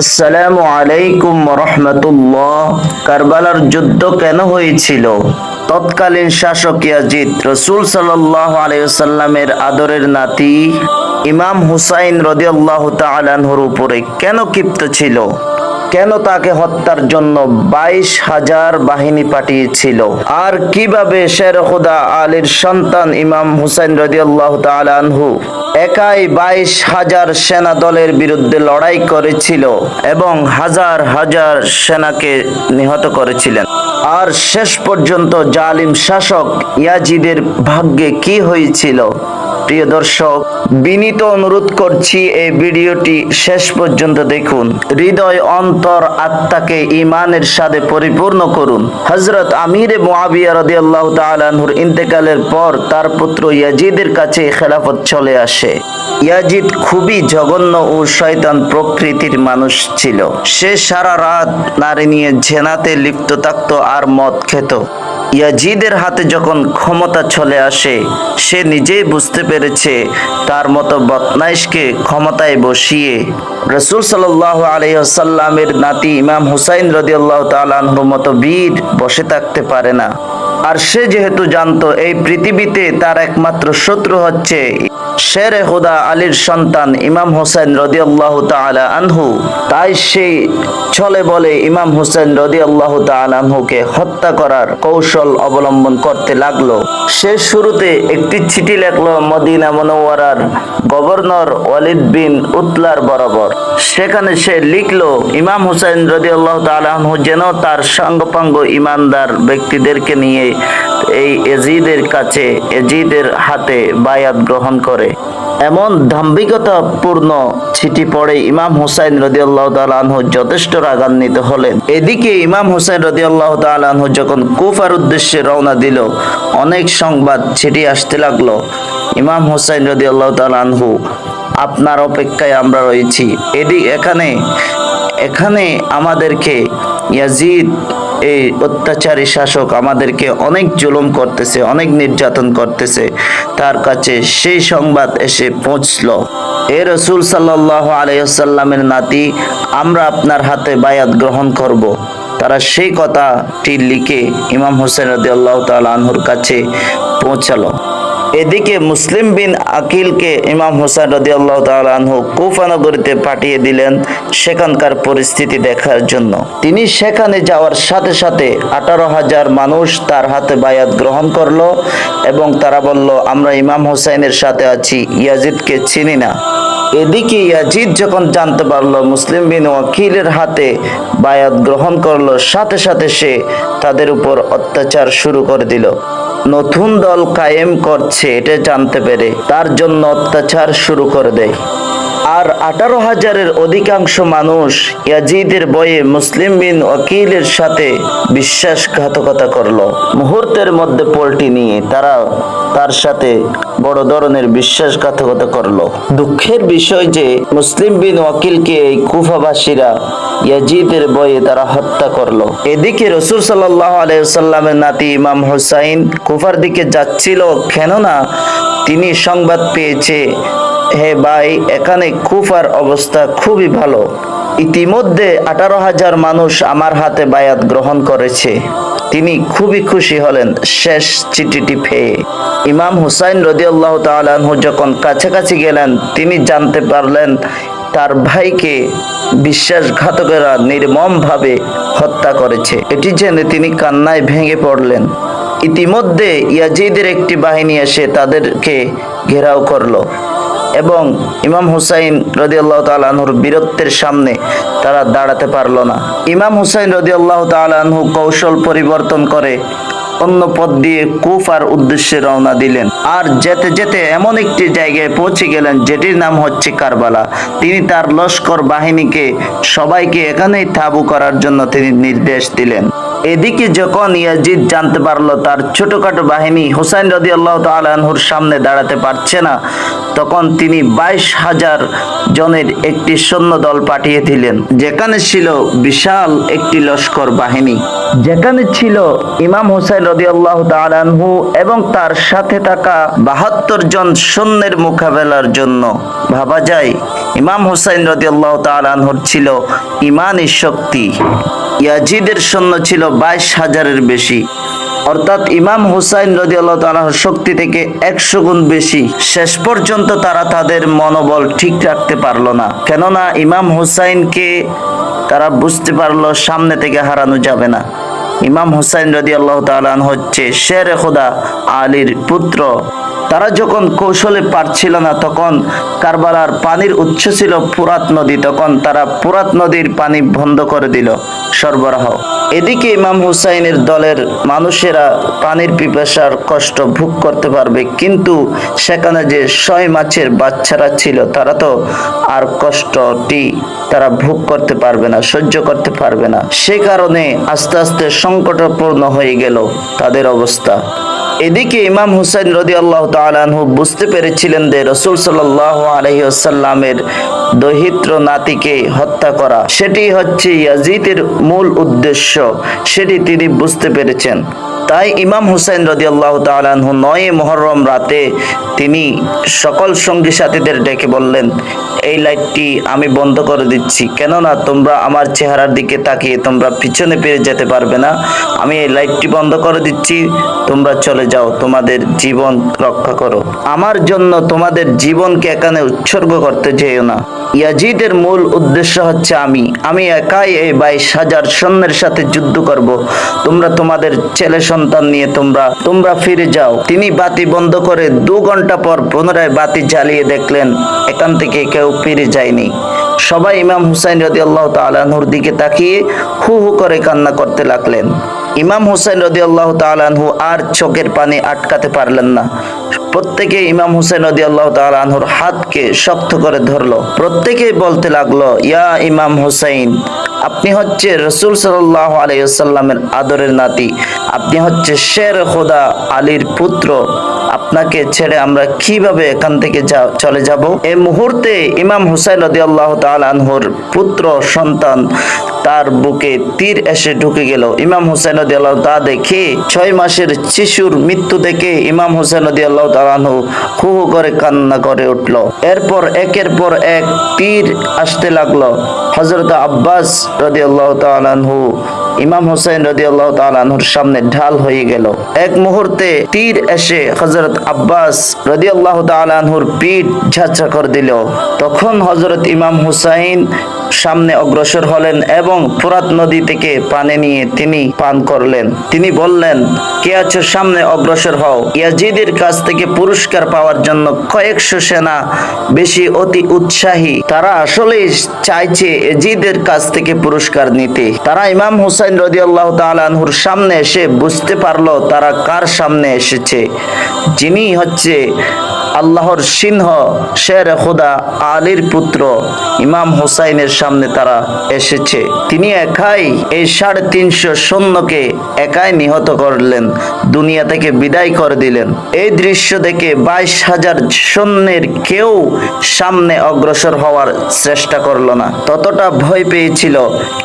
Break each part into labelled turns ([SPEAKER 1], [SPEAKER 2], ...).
[SPEAKER 1] আসসালামু আলাইকুম রহমতুল্লাহ। কারবালার যুদ্ধ কেন হয়েছিল? তৎকালীন শাসক ইয়াজিদ রাসূল সাল্লাল্লাহু আলাইহি ওয়াসাল্লামের আদরের নাতি ইমাম হুসাইন রাদিয়াল্লাহু তাআলা আনহুর উপরে কেন ক্ষিপ্ত ছিল? কেন তাকে হত্যার জন্য 22,000 বাহিনী পাঠিয়েছিল? আর কিভাবে শের খুদা আলীর সন্তান ইমাম হুসাইন রাদিয়াল্লাহু তাআলা আনহু একাই 22,000 সেনা দলের বিরুদ্ধে লড়াই করেছিল এবং হাজার হাজার সেনাকে নিহত করেছিলেন? আর শেষ পর্যন্ত জালিম শাসক ইয়াজিদের ভাগ্যে কি হয়েছিল? প্রিয় দর্শক, বিনীত অনুরোধ করছি এই ভিডিওটি শেষ পর্যন্ত দেখুন। হৃদয়, অন্তর, আত্মাকে ঈমানের সাথে পরিপূর্ণ করুন। হযরত আমির মুআবিয়া রাদিয়াল্লাহু তাআলা আনহুর ইন্তেকালের পর তার পুত্র ইয়াজিদের কাছে খেলাফত চলে আসে। ইয়াজিদ খুবই জঘন্য ও শয়তান প্রকৃতির মানুষ ছিল। সে সারা রাত নারী নিয়ে জেনাতে লিপ্ত থাকত আর মদ খেত। ইয়াজিদের হাতে যখন ক্ষমতা চলে আসে, সে নিজেই বুঝতে পেরেছে তার মতো বদমাইশকে ক্ষমতায় বসিয়ে রাসূল সাল্লাল্লাহু আলাইহি ওয়াসাল্লামের নাতি ইমাম হুসাইন রাদিয়াল্লাহু তাআলা আনহুর মতো বীর বসে থাকতে পারে না। আর সে যেহেতু জানতো এই পৃথিবীতে তার একমাত্র শত্রু হচ্ছে শেরে খুদা আলীর সন্তান ইমাম হুসাইন রাদিয়াল্লাহু তাআলা আনহু, তাই সে ছলে বলে ইমাম হুসাইন রাদিয়াল্লাহু তাআলা আনহুকে হত্যা করার কৌশল অবলম্বন করতে লাগলো। সে শুরুতে একটি চিঠি লিখলো মদিনা মুনাওয়ারার গভর্নর ওয়ালিদ বিন উতলার বরাবর। সেখানে সে লিখলো ইমাম হুসাইন রাদিয়াল্লাহু তাআলা আনহু যেন তার সাঙ্গপাঙ্গ ইমানদার ব্যক্তিদেরকে নিয়ে এই ইয়াজিদের হাতে বায়াত গ্রহণ করে। এমন দাম্ভিকতাপূর্ণ চিঠি পড়ে ইমাম হুসাইন রাদিয়াল্লাহু তাআলা আনহু যথেষ্ট রাগান্বিত হলেন। এদিকে ইমাম হুসাইন রাদিয়াল্লাহু তাআলা আনহু যখন কুফার উদ্দেশ্যে রওনা দিল, অনেক সংবাদ চিঠি আসতে লাগলো। ইমাম হুসাইন রাদিয়াল্লাহু তাআলা আনহু, আপনার অপেক্ষায় আমরা রয়েছি। এখানে আমাদেরকে ইয়াজিদ, এই অত্যাচারী শাসক আমাদেরকে অনেক জুলুম করতেছে, অনেক নির্যাতন করতেছে। তার কাছে সেই সংবাদ এসে পৌঁছলো, এ রাসূল সাল্লাল্লাহু আলাইহি ওয়াসাল্লামের নাতি, আমরা আপনার হাতে বায়াত গ্রহণ করব। তারা সেই কথাটি লিখে ইমাম হুসাইন রাদিয়াল্লাহু তাআলা আনহুর কাছে পৌঁছালো। এদিকে মুসলিম বিন আকিলকে ইমাম হুসাইন রাদিয়াল্লাহু তাআলা আনহু কুফা নগরীতে পাঠিয়ে দিলেন সেখানকার পরিস্থিতি দেখার জন্য। তিনি সেখানে যাওয়ার সাথে সাথে 18,000 মানুষ তার হাতে বায়াত গ্রহণ করলো এবং তারা বলল, আমরা ইমাম হুসাইনের সাথে আছি, ইয়াজিদকে চিনি না। এদিকে ইয়াজিদ যখন জানতে পারলো মুসলিম বিন আকিলের হাতে বায়াত গ্রহণ করলো, সাথে সাথে সে তাদের উপর অত্যাচার শুরু করে দিল। নতুন দল কায়েম করছে এটা জানতে পেরে তার জন্য অত্যাচার শুরু করে দেয়। আর 18,000-এর অধিকাংশ মানুষ ইয়াজিদের ভয়ে মুসলিম বিন আকিলের সাথে বিশ্বাসঘাতকতা করলো। মুহূর্তের মধ্যে পল্টি নিয়ে তারা তার সাথে বড় ধরনের বিশ্বাসঘাতকতা করলো। দুঃখের বিষয় যে মুসলিম বিন আকিলকে এই কুফাবাসীরা ইয়াজিদের ভয়ে তারা হত্যা করলো। এদিকে রাসূল সাল্লাল্লাহু আলাইহি ওয়াসাল্লামের নাতি ইমাম হুসাইন কুফার দিকে যাচ্ছিল, কেননা তিনি সংবাদ পেয়েছে, হে ভাই, এখানে কুফার অবস্থা খুবই ভালো। ইতিমধ্যে 18,000 মানুষ আমার হাতে বায়াত গ্রহণ করেছে। তিনি খুবই খুশি হলেন শেষ চিঠিটি পেয়ে। ইমাম হুসাইন রাদিয়াল্লাহু তাআলা আনহু যখন কাছাকাছি গেলেন, তিনি জানতে পারলেন তার ভাইকে বিশ্বাসঘাতকেরা নির্মমভাবে হত্যা করেছে। এটি জেনে তিনি কান্নায় ভেঙে পড়লেন। ইতিমধ্যে ইয়াজিদের একটি বাহিনী এসে তাদেরকে ঘেরাও করলো এবং ইমাম হুসাইন রাদিয়াল্লাহু তাআলা আনহুর বীরত্বের সামনে তারা দাঁড়াতে পারল না। ইমাম হুসাইন রাদিয়াল্লাহু তাআলা আনহু কৌশল পরিবর্তন করে অন্য পথ দিয়ে কুফার উদ্দেশ্যে রওনা দিলেন। আর যেতে যেতে এমন একটি জায়গায় পৌঁছে গেলেন যেটির নাম হচ্ছে কারবালা। তিনি তার লস্কর বাহিনীকে সবাইকে এখানেই তাঁবু করার জন্য তিনি নির্দেশ দিলেন। এদিকে যখন ইয়াজিদ জানতে পারলো তার ছোটখাটো বাহিনী হুসাইন রাদিয়াল্লাহু তাআলা আনহুর সামনে দাঁড়াতে পারছে না, তখন তিনি 22,000 জনের একটি সৈন্য দল পাঠিয়ে দিলেন, যেখানে ছিল বিশাল একটি লস্কর বাহিনী, যেখানে ছিল ইমাম হুসাইন রাদিয়াল্লাহু তাআলা আনহু এবং তার সাথে থাকা 72 জন সৈন্যের মোকাবেলার জন্য। ভাবা যায় ইমাম হুসাইন রাদিয়াল্লাহু তাআলা আনহুর ছিল ঈমানের শক্তি। ইয়াজিদের সৈন্য ছিল 22,000-এর বেশি, অর্থাৎ ইমাম হুসাইন রাদিয়াল্লাহু তাআলার শক্তি থেকে 100 গুণ বেশি। শেষ পর্যন্ত তারা তাদের মনোবল ঠিক রাখতে পারলো না, কেননা ইমাম হুসাইনকে তারা বুঝতে পারলো সামনে থেকে হারানো যাবে না। ইমাম হুসাইন রাদিয়াল্লাহু তাআলা হচ্ছে শেরে খোদা আলীর পুত্র। তারা যখন কৌশলে পারছিল না, তখন কারবালার পানির উৎস ছিল ফুরাত নদী, তখন তারা ফুরাত নদীর পানি বন্ধ করে দিল সরবরাহ। এদিকে ইমাম হুসাইনের দলের মানুষেরা পানির পিপাসার কষ্ট ভোগ করতে পারবে, কিন্তু সেখানে যে 6 মাসের বাচ্চারা ছিল তারা তো আর কষ্টটি তারা ভোগ করতে পারবে না, সহ্য করতে পারবে না। সে কারণে আস্তে আস্তে সংকটপূর্ণ হয়ে গেল তাদের অবস্থা। এদিকে ইমাম হুসাইন রাদিয়াল্লাহু তাআলা আনহু বুঝতে পেরেছিলেন যে রাসূল সাল্লাল্লাহু আলাইহি ওয়াসাল্লামের দৌহিত্র নাতিকে হত্যা করা সেটি হচ্ছে ইয়াজিদের মূল উদ্দেশ্য, সেটি তিনি বুঝতে পেরেছেন। তাই ইমাম হুসাইন রাদিয়াল্লাহু তাআলা আনহু 9 মুহররম রাতে তিনি সকল সঙ্গী সাথীদের ডেকে বললেন, এই লাইটটি আমি বন্ধ করে দিচ্ছি, কেননা তোমরা আমার চেহারার দিকে তাকিয়ে তোমরা পিছনে ফিরে যেতে পারবে না। আমি এই লাইটটি বন্ধ করে দিচ্ছি, তোমরা চলে যাও, তোমাদের জীবন রক্ষা করো। আমার জন্য তোমাদের জীবনকে এখানে উৎসর্গ করতে যেও না। ইয়াজিদের মূল উদ্দেশ্য হচ্ছে আমি একাই এই 22,000 সৈন্যের সাথে যুদ্ধ করব। তোমরা তোমাদের ছেলে সন্তান নিয়ে তোমরা ফিরে যাও। তিনি বাতি বন্ধ করে 2 ঘন্টা পর পুনরায় বাতি জ্বালিয়ে দেখলেন এখান থেকে কেউ ফিরে যায়নি। সবাই ইমাম হুসাইন রাদিয়াল্লাহু তাআলা আনহুর দিকে তাকিয়ে হু হু করে কান্না করতে লাগলেন। ইমাম হুসাইন রাদিয়াল্লাহু তাআলা আনহু আর চোখের পানি আটকাতে পারলেন না। প্রত্যেকে ইমাম হুসাইন রাদিয়াল্লাহু তাআলা আনহুর হাতকে শক্ত করে ধরলো। প্রত্যেকেই বলতে লাগলো, ইয়া ইমাম হুসাইন, আপনি হচ্ছে রাসূল সাল্লাল্লাহু আলাইহি ওয়াসাল্লামের আদরের নাতি, আপনি হচ্ছে শের খোদা আলীর পুত্র, আপনাকে ছেড়ে আমরা কিভাবে এখান থেকে চলে যাব? এই মুহূর্তে ইমাম হুসাইন রাদিয়াল্লাহু তাআলা আনহুর পুত্র সন্তান তার বুকে তীর এসে ঢুকে গেল। ইমাম হুসাইন রাদিয়াল্লাহু তাআলা দেখে 6 মাসের শিশুর মৃত্যু দেখে ইমাম হুসাইন রাদিয়াল্লাহু তাআলা আনহু হু হু করে কান্না করে উঠল। এরপর একের পর এক তীর আসতে লাগলো। হযরত আব্বাস রাদিয়াল্লাহু তাআলা আনহু ইমাম হুসাইন রাদিয়াল্লাহু তাআলা আনহুর সামনে ঢাল হয়ে গেল। এক মুহূর্তে তীর এসে হযরত আব্বাস রাদিয়াল্লাহু তাআলা আনহুর পিঠ ঝাঁঝরা করে দিল। তখন হযরত ইমাম হুসাইন সামনে অগ্রসর হলেন এবং ফুরাত নদী থেকে পানি নিয়ে তিনি পান করলেন। তিনি বললেন, কে আছো সামনে অগ্রসর হও। ইয়াজিদের কাছ থেকে পুরস্কার পাওয়ার জন্য কয়েকশো সেনা বেশি অতি উৎসাহী। তারা আসলে চাইছে ইয়াজিদের কাছ থেকে পুরস্কার নিতে। তারা ইমাম হুসাইন রাদিয়াল্লাহু তাআলা আনহুর সামনে এসে বুঝতে পারলো তারা কার সামনে এসেছে, যিনি হচ্ছে আল্লাহর সিংহ শের খোদা আলীর পুত্র ইমাম হুসাইনের সামনে তারা এসেছে। তিনি একাই এই 350 সৈন্যকে একাই নিহত করলেন, দুনিয়া থেকে বিদায় করে দিলেন। এই দৃশ্য দেখে 22,000 সৈন্যের কেউ সামনে অগ্রসর হওয়ার চেষ্টা করলো না, ততটা ভয় পেয়েছিল,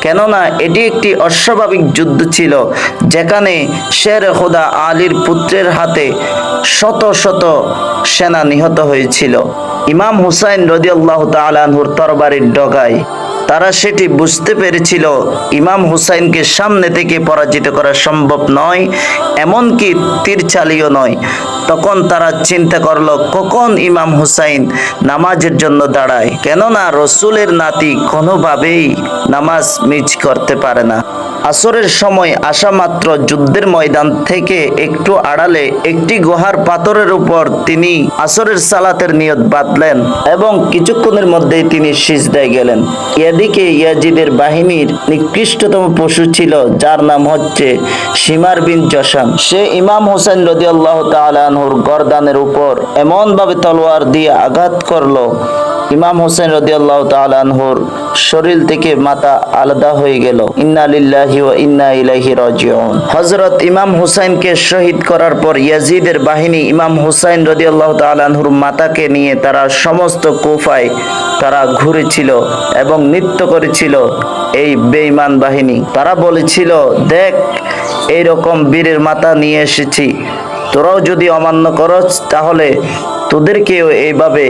[SPEAKER 1] কেননা এটি একটি অস্বাভাবিক যুদ্ধ ছিল, যেখানে শের খোদা আলীর পুত্রের হাতে শত শত সেনা নিহত হয়েছিল। ইমাম হুসাইন রাদিয়াল্লাহু তাআলা আনহুর তরবারির ডগায় তারা সেটি বুঝতে পেরেছিল ইমাম হুসাইনকে সামনে থেকে পরাজিত করা সম্ভব নয়, এমনকি তীর চালিয়েও নয়। তখন তারা চিন্তা করলো কখন ইমাম হুসাইন নামাজের জন্য দাঁড়ায়, কেননা রসুলের নাতি কোনোভাবেই নামাজ মিস করতে পারে না। আসরের সময় আসা মাত্র যুদ্ধের ময়দান থেকে একটু আড়ালে একটি গুহার পাথরের উপর তিনি আসরের সালাতের নিয়ত বাঁধলেন এবং কিছুক্ষণের মধ্যেই তিনি সিজদায় গেলেন। এদিকে ইয়াজিদের বাহিনীর নিকৃষ্টতম পশু ছিল, যার নাম হচ্ছে শিমার বিন জসাম। সে ইমাম হুসাইন রাদিয়াল্লাহু তাআলা আনহুর গর্দানের উপর এমন ভাবে তলোয়ার দিয়ে আঘাত করলো ইমাম হোসেন রাদিয়াল্লাহু তাআলা আনহুর শরীর থেকে মাথা আলাদা হয়ে গেল। ইন্না লিল্লাহি ওয়া ইন্না ইলাইহি রাজিউন। হযরত ইমাম হুসাইনকে শহীদ করার পর ইয়াজিদের বাহিনী ইমাম হুসাইন রাদিয়াল্লাহু তাআলা আনহুর মাথাকে নিয়ে তারা সমস্ত কুফায় তারা ঘুরেছিল এবং নৃত্য করেছিল। এই বেঈমান বাহিনী তারা বলেছিল, দেখ এইরকম বীরের মাথা নিয়ে এসেছি, তোরাও যদি অমান্য করস তাহলে তোদেরকেও এইভাবে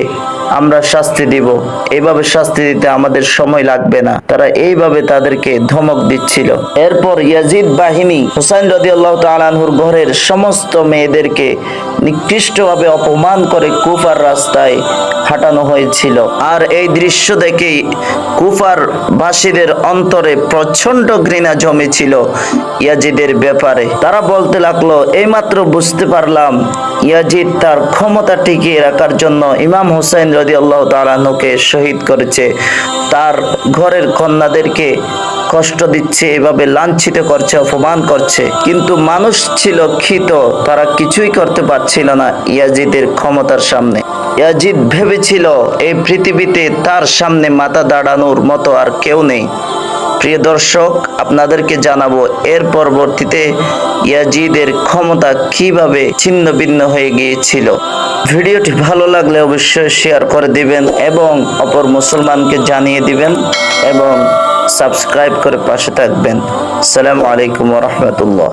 [SPEAKER 1] আমরা শাস্তি দিব, এইভাবে শাস্তি দিতে আমাদের সময় লাগবে না। তারা এইভাবে তাদেরকে ধমক দিচ্ছিল। এরপর ইয়াজিদ বাহিনী হুসাইন রাদিয়াল্লাহু তাআলা আনহুর ঘরের সমস্ত মেয়েদেরকে নিকৃষ্টভাবে অপমান করে কুফার রাস্তায় হাঁটানো হয়েছিল। আর এই দৃশ্য দেখেই কুফার বাসীদের অন্তরে প্রচন্ড ঘৃণা জমেছিল ইয়াজিদের ব্যাপারে। তারা বলতে লাগলো, এইমাত্র বুঝতে পারলাম ইয়াজিদ তার ক্ষমতা টিকিয়ে রাখার জন্য ইমাম হুসাইন রাদিয়াল্লাহু তাআলা আনহুকে শহীদ করেছে, তার ঘরের কন্যাদেরকে কষ্ট দিচ্ছে, এভাবে লাঞ্ছিত করছে, অপমান করছে। কিন্তু মানুষ ছিল ক্ষিত, তারা কিছুই করতে পারছিল না ইয়াজিদের ক্ষমতার সামনে। ইয়াজিদ ভেবেছিল এই পৃথিবীতে তার সামনে মাথা দাঁড়ানোর মতো আর কেউ নেই। প্রিয় দর্শক, আপনাদেরকে জানাবো এর পরবর্তীতে ইয়াজিদের ক্ষমতা কিভাবে ছিন্ন ভিন্ন হয়ে গিয়েছিল। ভিডিওটি ভালো লাগলে অবশ্যই শেয়ার করে দিবেন এবং অপর মুসলমানকে জানিয়ে দিবেন এবং সাবস্ক্রাইব করে পাশে থাকবেন। আসসালামু আলাইকুম ওয়া রাহমাতুল্লাহ।